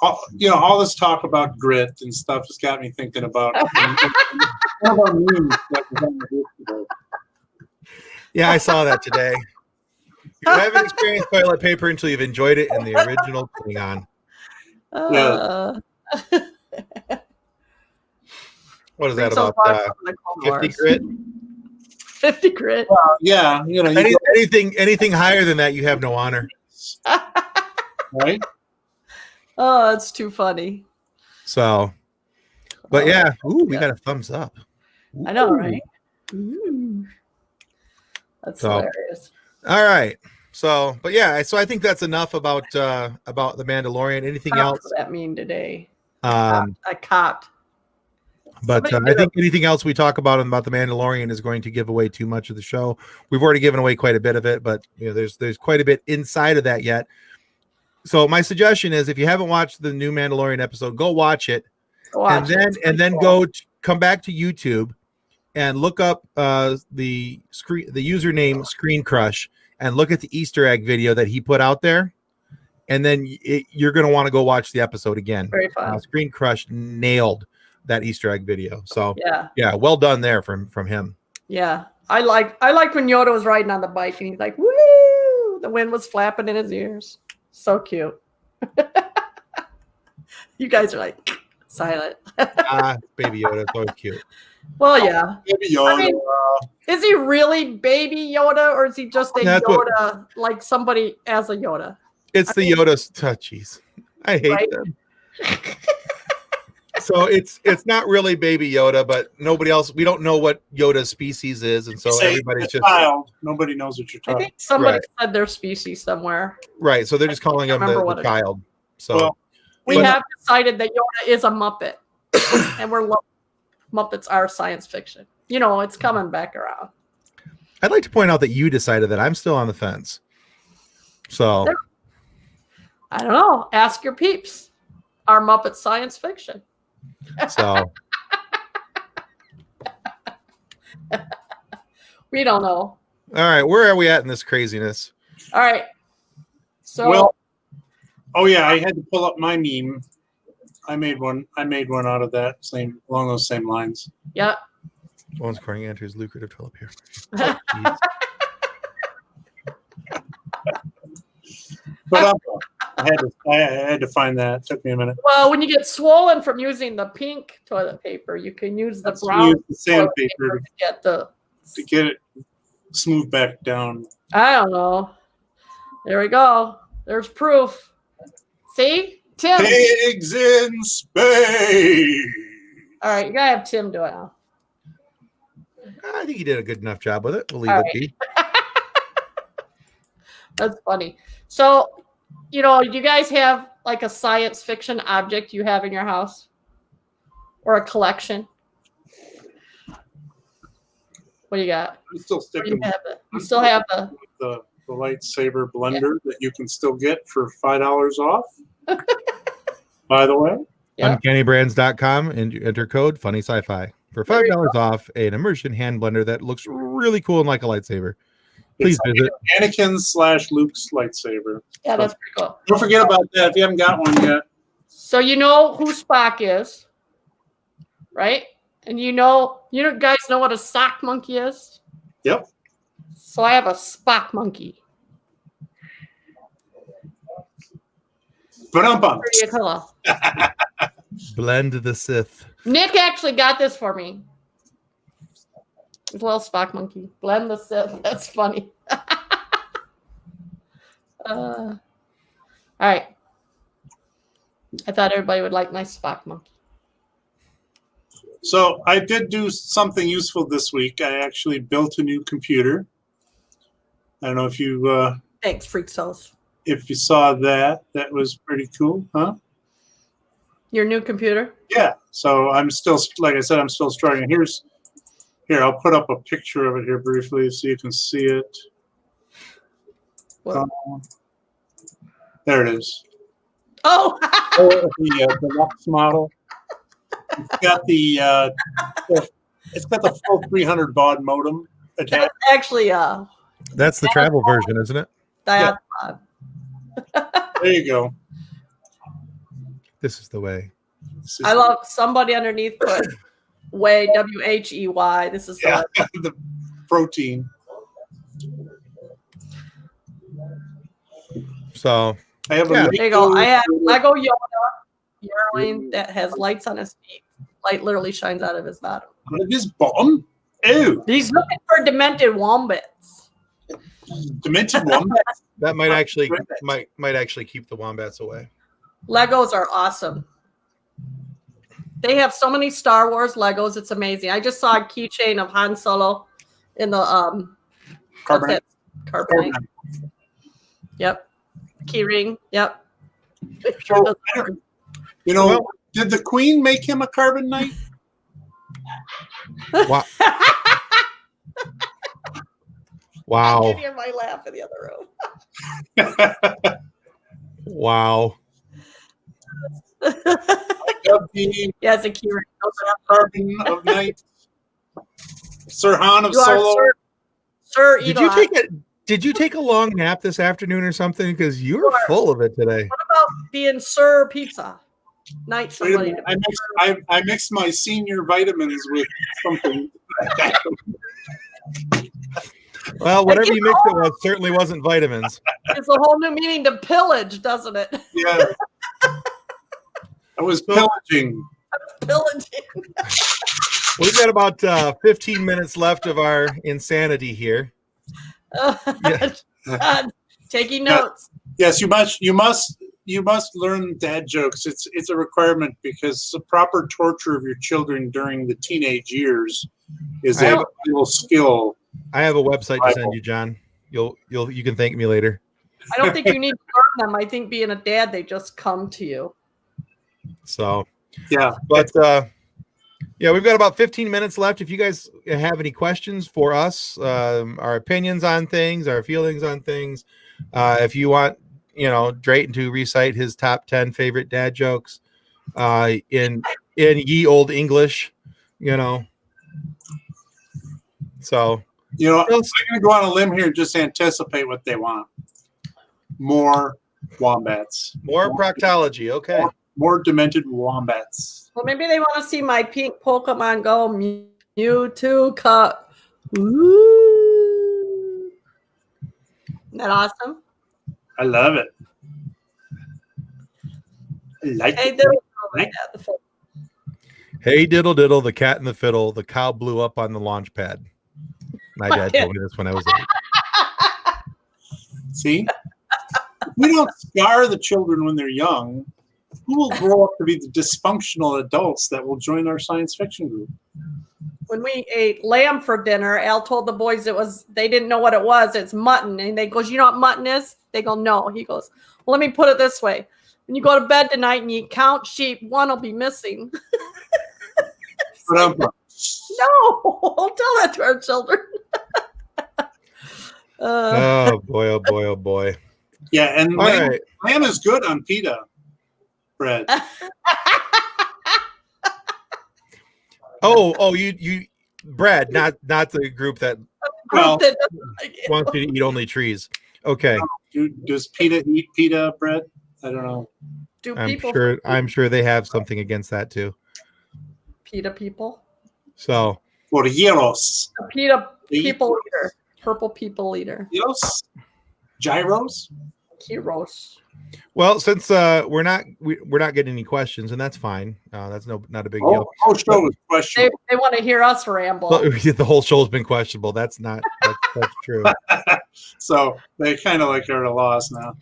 All this talk about grit and stuff has got me thinking about. Yeah, I saw that today. You haven't experienced toilet paper until you've enjoyed it in the original Klingon. Yeah. What is that about? 50 grit? 50 grit. Yeah, anything higher than that, you have no honor. Right? Oh, that's too funny. So, but yeah, we got a thumbs up. I know, right? Ooh. That's hilarious. All right. So, but yeah, so I think that's enough about the Mandalorian. Anything else? What does that mean today? I copped. But I think anything else we talk about the Mandalorian is going to give away too much of the show. We've already given away quite a bit of it, but there's quite a bit inside of that yet. So my suggestion is, if you haven't watched the new Mandalorian episode, go watch it, and then come back to YouTube and look up the username Screen Crush and look at the Easter egg video that he put out there, and then you're going to want to go watch the episode again. Very fun. Screen Crush nailed that Easter egg video. So yeah, well done there from him. Yeah, I like when Yoda was riding on the bike and he's like, "Woo!" The wind was flapping in his ears. So cute. You guys are like silent. Baby Yoda, it's always cute. Well, yeah. Baby Yoda. I mean, is he really Baby Yoda, or is he just a Yoda, like somebody as a Yoda? It's the Yoda's touchies. I hate them. So it's not really Baby Yoda, but nobody else. We don't know what Yoda's species is, and so everybody's just child. Nobody knows what you're talking. I think somebody said their species somewhere. Right, so they're just calling him the child. So we have decided that Yoda is a Muppet, and Muppets are science fiction. It's coming back around. I'd like to point out that you decided that. I'm still on the fence. So I don't know. Ask your peeps. Are Muppets science fiction? So we don't know. All right, where are we at in this craziness? All right. So I had to pull up my meme. I made one out of that along those same lines. Yeah. Bones Corning enters lucrative telepair. But I had to find that. It took me a minute. Well, when you get swollen from using the pink toilet paper, you can use the brown sandpaper to get it smooth back down. I don't know. There we go. There's proof. See? Tim. Pigs in space. All right, you gotta have Tim do it now. I think he did a good enough job with it. We'll leave it be. That's funny. So, do you guys have like a science fiction object you have in your house? Or a collection? What do you got? I'm still sticking. You still have the lightsaber blender that you can still get for $5 off. By the way. UncannyBrands.com and enter code Funny Sci-Fi for $5 off an immersion hand blender that looks really cool and like a lightsaber. Please visit Anakin/Luke's lightsaber. Yeah, that's pretty cool. Don't forget about that if you haven't got one yet. So you know who Spock is, right? And you guys know what a sock monkey is? Yep. So I have a Spock monkey. Pretty cool. Blend the Sith. Nick actually got this for me. Little Spock monkey. Blend the Sith. That's funny. All right. I thought everybody would like my Spock monkey. So I did do something useful this week. I actually built a new computer. I don't know if you thanks, Freak Cells. If you saw that, that was pretty cool, huh? Your new computer? Yeah. So I'm still, like I said, I'm still struggling. Here, I'll put up a picture of it here briefly so you can see it. There it is. Oh! The deluxe model. It's got the full 300 baud modem attached. That's actually that's the travel version, isn't it? Yeah. There you go. This is the way. I love somebody underneath put Whey, WHEY. This is the protein. So I have there you go. I have Lego Yoda that has lights on his feet. Light literally shines out of his bottom. Out of his bottom? Ew. He's looking for demented wombats. Demented wombats? That might actually keep the wombats away. Legos are awesome. They have so many Star Wars Legos. It's amazing. I just saw a keychain of Han Solo in the carbonite. Yep. Key ring. Yep. Did the Queen make him a carbon knight? Wow. Wow. I can hear my laugh in the other room. Wow. Yeah, it's a key. Carbon of night. Sir Han of You are Solo. Sir Did Elon. did you take a long nap this afternoon or something? Because you're Sure. full of it today. What about being Sir Pizza? Night Wait a somebody. minute. I mixed my senior vitamins with something. Well, whatever you mixed it with certainly wasn't vitamins. It's a whole new meaning to pillage, doesn't it? Yeah. I was pillaging. Pillaging. We've got about 15 minutes left of our insanity here. Yeah. Taking notes. Yes, you must learn dad jokes. It's a requirement because the proper torture of your children during the teenage years is a valuable skill. I have a website to send you, John. You can thank me later. I don't think you need to learn them. I think being a dad, they just come to you. So yeah, but yeah, we've got about 15 minutes left. If you guys have any questions for us, our opinions on things, our feelings on things, if you want, Drayton to recite his top 10 favorite dad jokes in ye old English, So, I'm going to go on a limb here and just anticipate what they want. More wombats. More proctology. Okay. More demented wombats. Well, maybe they want to see my pink Pokemon Go Mewtwo cut. Ooh. Isn't that awesome? I love it. I like Hey, it. Hey, diddle diddle, the cat and the fiddle, the cow blew up on the launch pad. My dad told me this when I was 8. See? We don't scar the children when they're young. Who will grow up to be the dysfunctional adults that will join our science fiction group? When we ate lamb for dinner, Al told the boys they didn't know what it was. It's mutton. And they goes, you know what mutton is? They go, no. He goes, well, let me put it this way. When you go to bed tonight and you count sheep, one will be missing. No, don't tell that to our children. Oh boy, oh boy, oh boy. Yeah, and All lamb is good on pita bread. Oh, you Brad, not the group that wants you to eat only trees. Okay. Does PETA eat pita bread? I don't know. I'm sure they have something against that too. PETA people. So Porilleros. PETA people eater. Purple people eater. Gyros. Heroes. Well, since we're not getting any questions, and that's fine. That's not a big deal. The whole show is questionable. They want to hear us ramble. The whole show's been questionable. That's true. So they kind of like are at a loss now.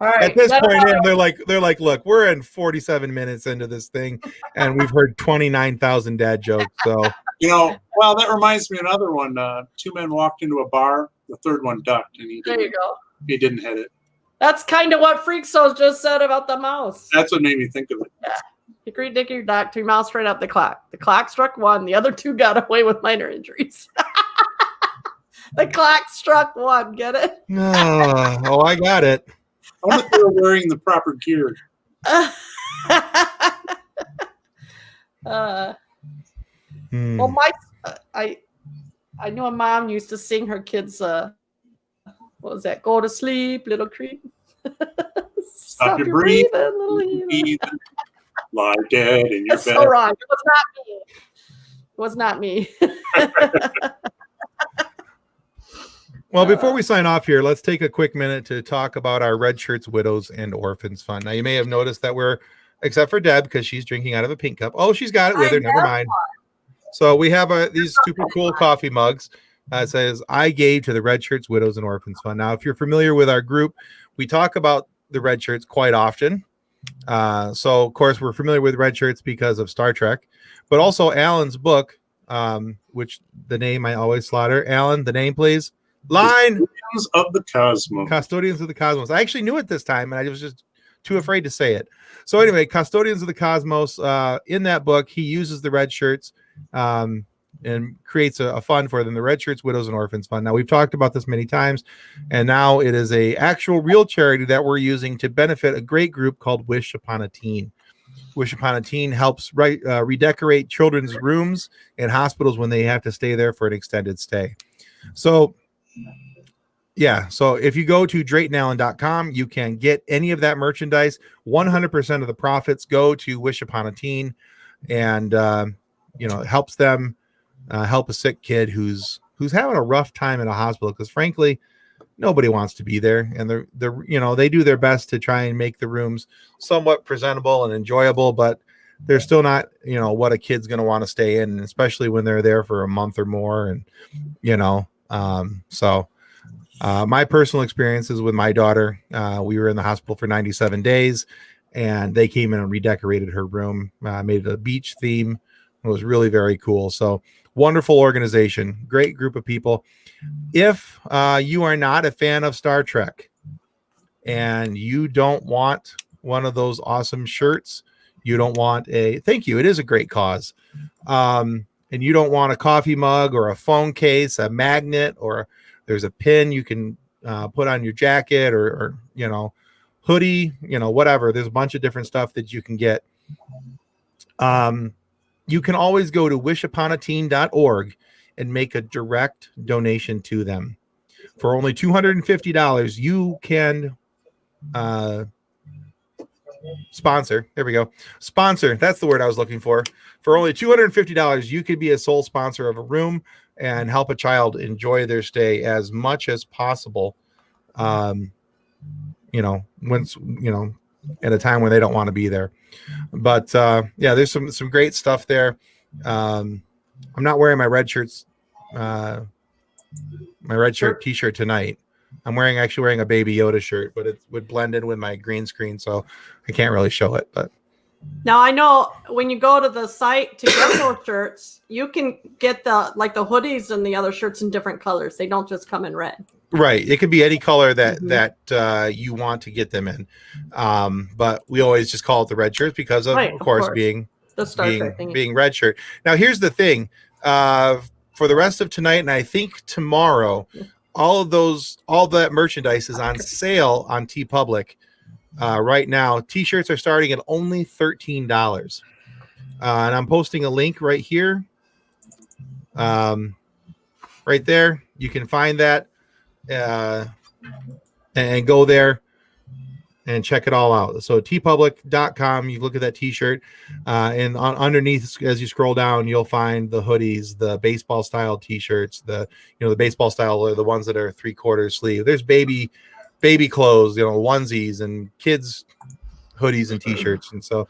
All right. At this point, they're like, look, we're in 47 minutes into this thing, and we've heard 29,000 dad jokes. So well, that reminds me of another one. 2 men walked into a bar. The third one ducked, and he didn't hit it. That's kind of what Freaksos just said about the mouse. That's what made me think of it. Yeah. Hickory dickory dock, 3 mouse right up the clock. The clock struck 1. The other 2 got away with minor injuries. The clock struck 1. Get it? Oh, I got it. I wonder if they were wearing the proper gear. Well, I know a mom used to sing her kids. What was that? Go to sleep, little creep. Stop your breathing, little heathen. Lie dead in your That's bed. so wrong. It was not me. Well, before we sign off here, let's take a quick minute to talk about our Red Shirts, Widows, and Orphans Fund. Now, you may have noticed that except for Deb, because she's drinking out of a pink cup. Oh, she's got it with her. Never mind. So we have these super cool coffee mugs. It says, I gave to the Red Shirts, Widows, and Orphans Fund. Now, if you're familiar with our group, we talk about the Red Shirts quite often. So, of course, we're familiar with Red Shirts because of Star Trek, but also Alan's book, which the name I always slaughter. Alan, the name, please. Line. Custodians of the Cosmos. Custodians of the Cosmos. I actually knew it this time, and I was just too afraid to say it. So anyway, Custodians of the Cosmos, in that book, he uses the red shirts and creates a fund for them, the Red Shirts Widows and Orphans Fund. Now, we've talked about this many times, and now it is a actual real charity that we're using to benefit a great group called Wish Upon a Teen. Wish Upon a Teen helps redecorate children's rooms in hospitals when they have to stay there for an extended stay. So, yeah. So if you go to DraytonAllen.com, you can get any of that merchandise. 100% of the profits go to Wish Upon a Teen, and it helps them help a sick kid who's having a rough time in a hospital, because frankly, nobody wants to be there, and they do their best to try and make the rooms somewhat presentable and enjoyable, but they're still not what a kid's going to want to stay in, especially when they're there for a month or more. And my personal experiences with my daughter, we were in the hospital for 97 days, and they came in and redecorated her room, made it a beach theme. It was really very cool. So wonderful organization, great group of people. If you are not a fan of Star Trek and you don't want one of those awesome shirts, you don't want thank you, it is a great cause. And you don't want a coffee mug or a phone case, a magnet, or there's a pin you can put on your jacket or hoodie, whatever. There's a bunch of different stuff that you can get. You can always go to wishuponateen.org and make a direct donation to them. For only $250, you can sponsor. There we go. Sponsor. That's the word I was looking for. For only $250, you could be a sole sponsor of a room and help a child enjoy their stay as much as possible. Once, at a time when they don't want to be there. But there's some great stuff there. I'm not wearing my red shirts, my red shirt t-shirt tonight. I'm actually wearing a Baby Yoda shirt, but it would blend in with my green screen, so I can't really show it. But now I know when you go to the site to get those shirts, you can get the hoodies and the other shirts in different colors. They don't just come in red. Right. It could be any color that you want to get them in. But we always just call it the red shirts because of course, being the Star Trek thing. Being red shirt. Now, here's the thing. For the rest of tonight, and I think tomorrow, all that merchandise is on sale on TeePublic right now. T-shirts are starting at only $13. And I'm posting a link right here. Right there. You can find that. And go there and check it all out. So tpublic.com, you look at that t-shirt, and underneath, as you scroll down, you'll find the hoodies, the baseball style t-shirts, the baseball style are the ones that are 3/4 sleeve. There's baby clothes, onesies, and kids hoodies and t-shirts. And so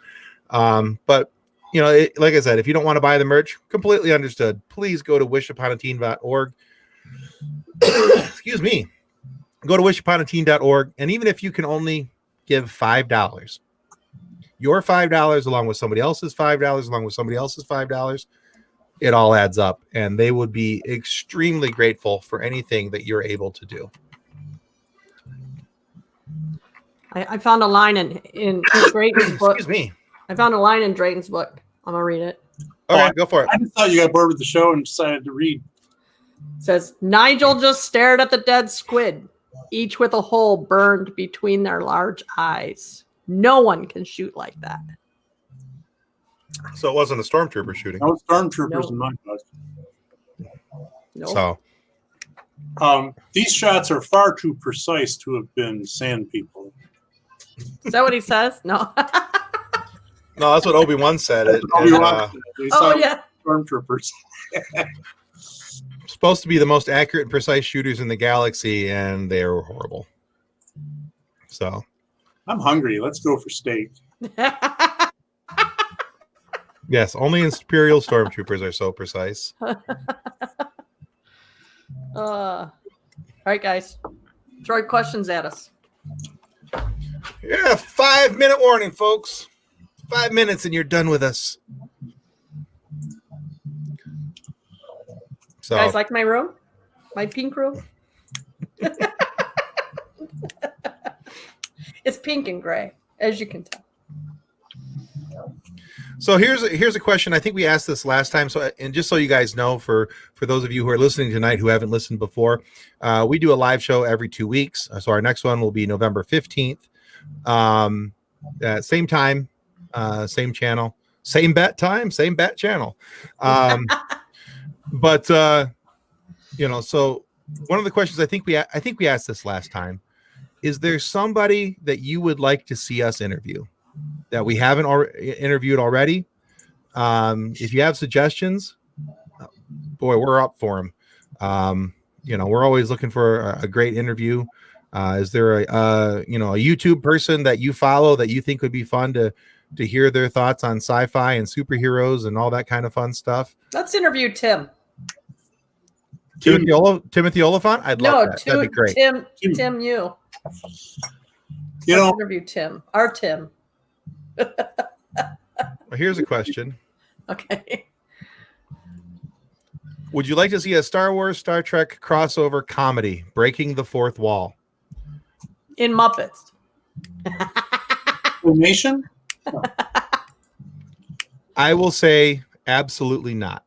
but like I said, if you don't want to buy the merch, completely understood. Please go to wishuponateen.org. Excuse me. Go to wishuponateen.org, and even if you can only give $5, your $5 along with somebody else's $5, along with somebody else's $5, it all adds up, and they would be extremely grateful for anything that you're able to do. I found a line in Drayton's book. Excuse me. I found a line in Drayton's book. I'm gonna read it. Okay, go for it. I just thought you got bored with the show and decided to read. It says, Nigel just stared at the dead squid, each with a hole burned between their large eyes. No one can shoot like that. So it wasn't a stormtrooper shooting. No stormtroopers in my book. No. So these shots are far too precise to have been sand people. Is that what he says? No. no, that's what Obi-Wan said. Stormtroopers. Supposed to be the most accurate and precise shooters in the galaxy, and they are horrible. So I'm hungry. Let's go for steak. Yes, only Imperial stormtroopers are so precise. All right, guys. Throw your questions at us. Yeah, 5-minute warning, folks. 5 minutes and you're done with us. So, you guys like my room? My pink room? It's pink and gray. as you can tell. So here's a question. I think we asked this last time. So, and just so you guys know, for those of you who are listening tonight who haven't listened before, we do a live show every 2 weeks. So our next one will be November 15th. Same time, same channel, same bat time, same bat channel. But so one of the questions I think we asked this last time, is there somebody that you would like to see us interview that we haven't interviewed already? If you have suggestions, boy, we're up for them. We're always looking for a great interview. Is there a YouTube person that you follow that you think would be fun to hear their thoughts on sci-fi and superheroes and all that kind of fun stuff? Let's interview Tim. Timothy Oliphant? I'd love that. That'd be great. Tim, you. Let's interview Tim. Our Tim. Well, here's a question. Okay. Would you like to see a Star Wars, Star Trek crossover comedy, breaking the fourth wall? In Muppets. Nation? I will say absolutely not.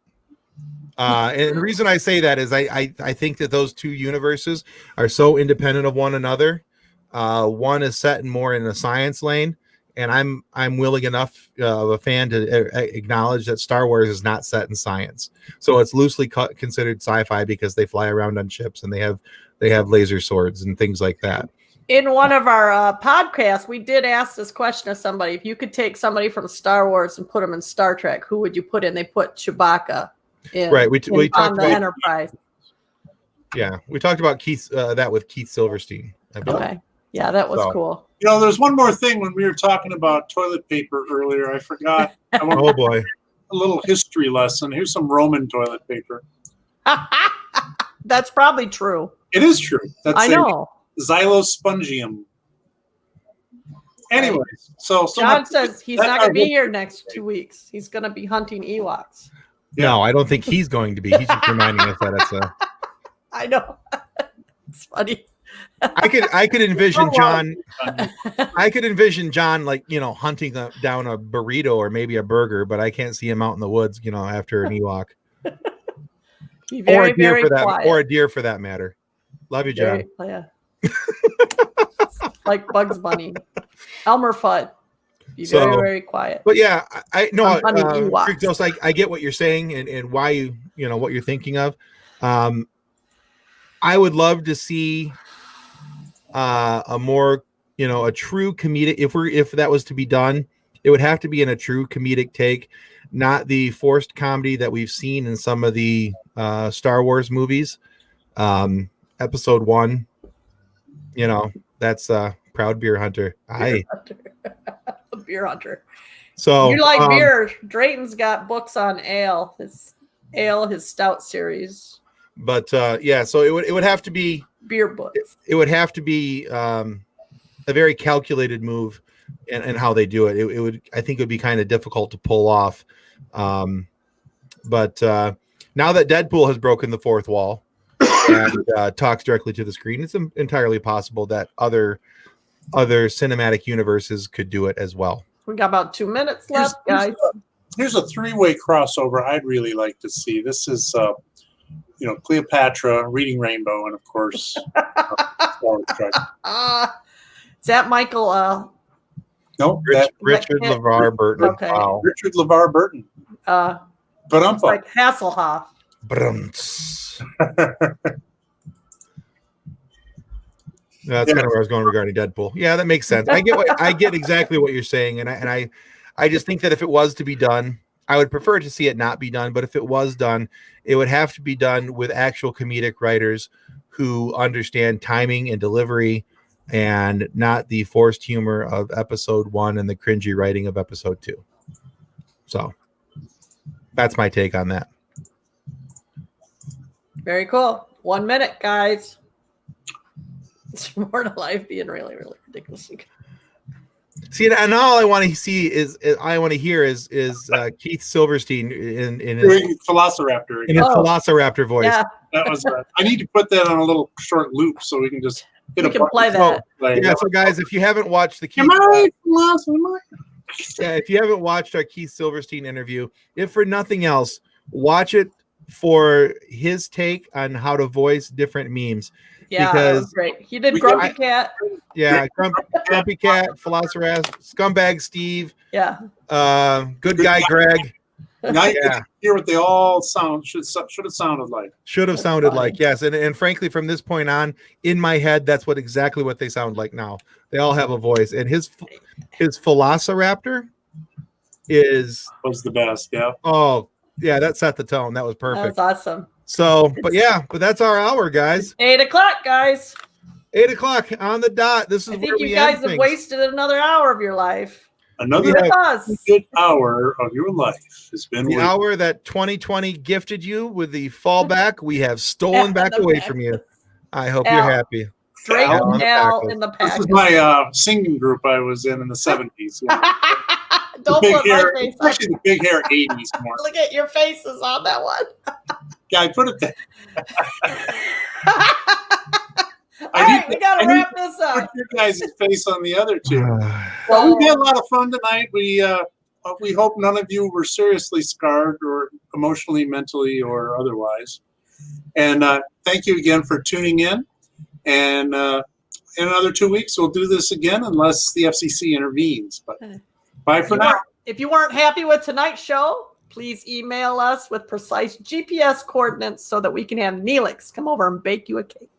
And the reason I say that is I think that those two universes are so independent of one another. One is set more in a science lane, and I'm willing enough of a fan to acknowledge that Star Wars is not set in science. So it's loosely considered sci-fi because they fly around on ships and they have laser swords and things like that. In one of our podcasts, we did ask this question of somebody: if you could take somebody from Star Wars and put them in Star Trek, who would you put in? They put Chewbacca in. Right. We talked about the Enterprise. Yeah, we talked about that with Keith Silverstein. Okay. Yeah, that was cool. There's one more thing when we were talking about toilet paper earlier. I forgot. Oh boy. A little history lesson. Here's some Roman toilet paper. That's probably true. It is true. I know. Xylospongium. Anyways, so John says he's not going to be here next 2 weeks. He's going to be hunting Ewoks. Yeah. No, I don't think he's going to be. He's just reminding us that it's a. I know. It's funny. I could envision John. I could envision John hunting down a burrito or maybe a burger, but I can't see him out in the woods, after an Ewok. Be very, very quiet. Or a deer for that matter. Love you, John. Like Bugs Bunny, Elmer Fudd. Be very, very quiet. But yeah, I get what you're saying and why what you're thinking of. I would love to see a more, a true comedic. If that was to be done, it would have to be in a true comedic take, not the forced comedy that we've seen in some of the Star Wars movies. Episode 1, that's Proud Beer Hunter. Beer Hunter. So you like beer? Drayton's got books on ale. His stout series. But so it would have to be beer books. It would have to be a very calculated move in how they do it. I think it would be kind of difficult to pull off. But now that Deadpool has broken the fourth wall and talks directly to the screen, it's entirely possible that other cinematic universes could do it as well. We got about 2 minutes left, guys. Here's a 3-way crossover I'd really like to see. This is Cleopatra, Reading Rainbow, and of course, is that Michael? No, Richard LeVar Burton. Okay. Wow. Richard LeVar Burton. But it's like Hasselhoff. That's kind of where I was going regarding Deadpool. Yeah, that makes sense. I get exactly what you're saying, and I just think that if it was to be done, I would prefer to see it not be done. But if it was done, it would have to be done with actual comedic writers who understand timing and delivery, and not the forced humor of episode 1 and the cringy writing of episode 2. So that's my take on that. Very cool. 1 minute, guys. It's more to life being really, really ridiculous. See, and all I want to see is Keith Silverstein in his Velociraptor. In his Velociraptor voice. Yeah. That was. I need to put that on a little short loop so we can just hit We a can button. play that. Yeah, so guys, if you haven't watched the Am I lost? Am I? if you haven't watched our Keith Silverstein interview, if for nothing else, watch it for his take on how to voice different memes. Yeah, that was Because great. He did we Grumpy got- Cat. yeah, Grumpy Cat, Philosopher Ass, Scumbag Steve, Yeah. Good Guy Greg. Now you Yeah. can hear what they all should have sounded like. Should have That's sounded funny. like, yes. And frankly, from this point on, in my head, that's exactly what they sound like now. They all have a voice. And his Velociraptor Was the best, yeah. oh yeah, that set the tone. That was That perfect. was awesome. So, but that's our hour, guys. 8:00, guys. 8:00 on the dot. This is I where think we you guys end have things. wasted another hour of your life. Another With us. good hour of your life has been The waiting. hour that 2020 gifted you with the fallback, we have stolen back The away back. from you. I hope Al. you're happy. Drake Al and on the Al back. in the This pack. is my singing group I was in the 70s. Don't big put my hair, face on. especially the big hair 80s more. Look at your faces on that one. Yeah, I put it there. All right, we got to wrap this Put up. your guys' face on the other two. Well, we had a lot of fun tonight. We hope none of you were seriously scarred or emotionally, mentally, or otherwise. And thank you again for tuning in. And in another 2 weeks, we'll do this again unless the FCC intervenes. But bye for now. If you weren't happy with tonight's show, please email us with precise GPS coordinates so that we can have Neelix come over and bake you a cake.